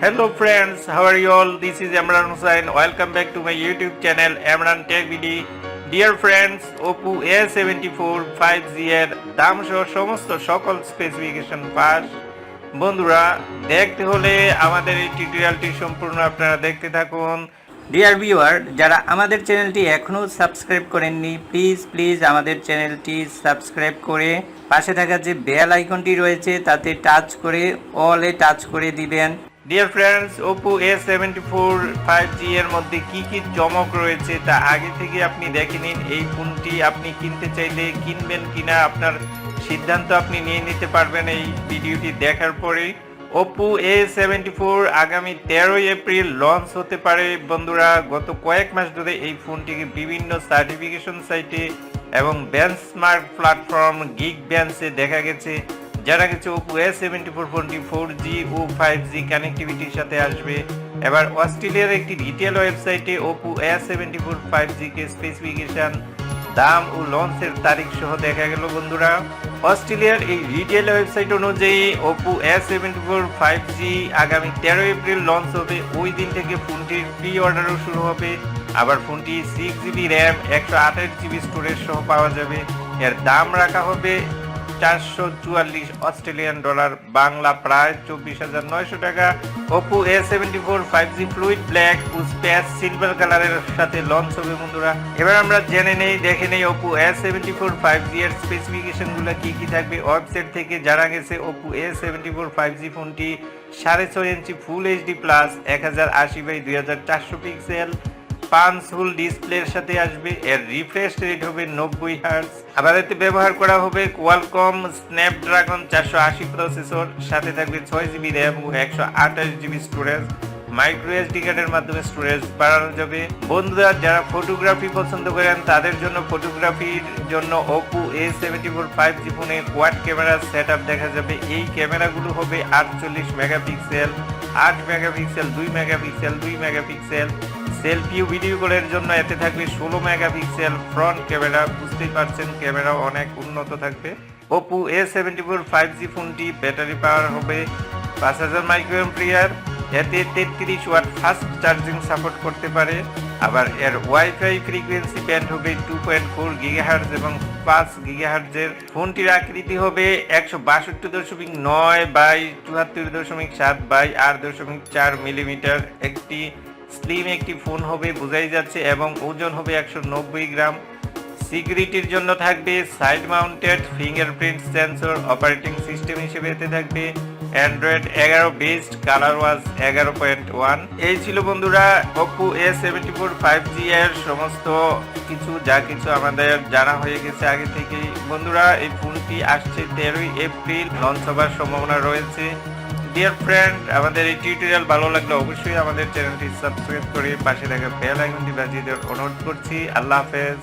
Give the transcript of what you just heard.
Hello friends, how are you all? This is Amran Hussain. Welcome back to my YouTube channel Amran Tech BD. Dear friends, OPPO A74 5G এর দাম সহ সমস্ত সকল specification pass. বন্ধুরা, দেখতে হলে আমাদের এই টিউটোরিয়ালটি সম্পূর্ণ আপনারা দেখতে থাকুন। ডিয়ার ভিউয়ার, যারা আমাদের চ্যানেলটি এখনও সাবস্ক্রাইব করেননি, প্লিজ আমাদের চ্যানেলটি সাবস্ক্রাইব করে পাশে থাকা যে বেল আইকনটি রয়েছে তাতে টাচ করে অলে টাচ করে দিবেন। Dear friends, OPPO A74 5G এর মধ্যে কি চমক রয়েছে তা আগে থেকে আপনি দেখে নিন। এই ফোনটি আপনি কিনতে চাইলে কিনবেন কিনা আপনার সিদ্ধান্ত আপনি নিয়ে নিতে পারবেন এই ভিডিওটি দেখার পরে। OPPO A74 আগামী 13 এপ্রিল লঞ্চ হতে পারে। বন্ধুরা, গত কয়েক মাস ধরে এই ফোনটিকে বিভিন্ন সার্টিফিকেশন সাইটে এবং বেঞ্চমার্ক প্ল্যাটফর্ম গিগ বেঞ্চে দেখা গেছে। জানা গেছে OPPO A74 ফোনটি 4G ও 5G কানেক্টিভিটির সাথে আসবে। এবার অস্ট্রেলিয়ার একটি রিটেল ওয়েবসাইটে OPPO A74 5G কে স্পেসিফিকেশন, দাম ও লঞ্চের তারিখ সহ দেখা গেল। বন্ধুরা, অস্ট্রেলিয়ার এই রিটেল ওয়েবসাইট অনুযায়ী OPPO A74 5G আগামী 13 এপ্রিল লঞ্চ হবে। ওই দিন থেকে ফোনটির প্রি অর্ডারও শুরু হবে। আবার ফোনটি 6GB র্যাম 128GB স্টোরেজ সহ পাওয়া যাবে। এর দাম রাখা হবে 444 অস্ট্রেলিয়ান ডলার, বাংলা প্রায় 24,900 টাকা। OPPO A74 5G fluid black ও স্পেস সিলভার কালারের সাথে লঞ্চ হবে। বন্ধুরা, এবার আমরা দেখে নেই OPPO A74 5G এর স্পেসিফিকেশনগুলো কি থাকবে। ওয়েবসাইট থেকে জানা গেছে OPPO A74 5G ফোনটি 6.5 ইঞ্চি ফুল HD প্লাস 1080x2400 পিক্সেল 5 হুল ডিসপ্লের সাথে আসবে। এর রিফ্রেশ রেট হবে 90 হার্টজ। আবার এতে ব্যবহার করা হবে কোয়ালকম স্ন্যাপড্রাগন 480 প্রসেসর, সাথে থাকবে 6GB র্যাম ও 128GB স্টোরেজ। মাইক্রো এসডি কার্ডের মাধ্যমে স্টোরেজ বাড়ানো যাবে। বন্ধুরা, যারা ফটোগ্রাফি পছন্দ করেন তাদের জন্য ফটোগ্রাফির জন্য OPPO A74 5G ফোনে কোয়াড ক্যামেরা সেটআপ দেখা যাবে। এই ক্যামেরাগুলো হবে 48 megapixel, 8 megapixel, 2 megapixel, 2 megapixel. Selfie ও ভিডিও কলের জন্য এতে থাকবে 16 মেগাপিক্সেল ফ্রন্ট ক্যামেরা। বুঝতেই পারছেন, ক্যামেরা অনেক উন্নত থাকবে। OPPO A74 5G ফোনটি ব্যাটারি পাওয়ার হবে 5000 মাইক্রোঅ্যাম্পিয়ার। এতে 33 ওয়াট ফাস্ট চার্জিং সাপোর্ট করতে পারে। আবার এর ওয়াইফাই ফ্রিকোয়েন্সি ব্যান্ড হবে 2.4 GHz এবং 5 GHz এর। ফোনটির আকৃতি হবে 162.9 বাই 74.7 বাই 8.4 মিলিমিটার। একটি স্লিম একটি ফোন হবে, বোঝাই যাচ্ছে, এবং ওজন হবে 190 গ্রাম। সিকিউরিটির জন্য থাকবে side mounted fingerprint sensor. Operating system হিসেবে এতে থাকবে অ্যান্ড্রয়েড 11 বেসড, কালার ওয়াজ 11.1। এই ছিল বন্ধুরা OPPO A74 5G এর সমস্ত কিছু আমাদের জানা হয়ে গেছে আগে থেকেই। বন্ধুরা, এই ফোনটি আসছে 13 এপ্রিল লঞ্চ হবার সম্ভাবনা রয়েছে। ডিয়ার ফ্রেন্ড, আমাদের এই টিউটোরিয়াল ভালো লাগলে অবশ্যই আমাদের চ্যানেলটি সাবস্ক্রাইব করে পাশে থাকা বেল আইকনটি বাজিয়ে দেওয়ার অনুরোধ করছি। আল্লাহ হাফেজ।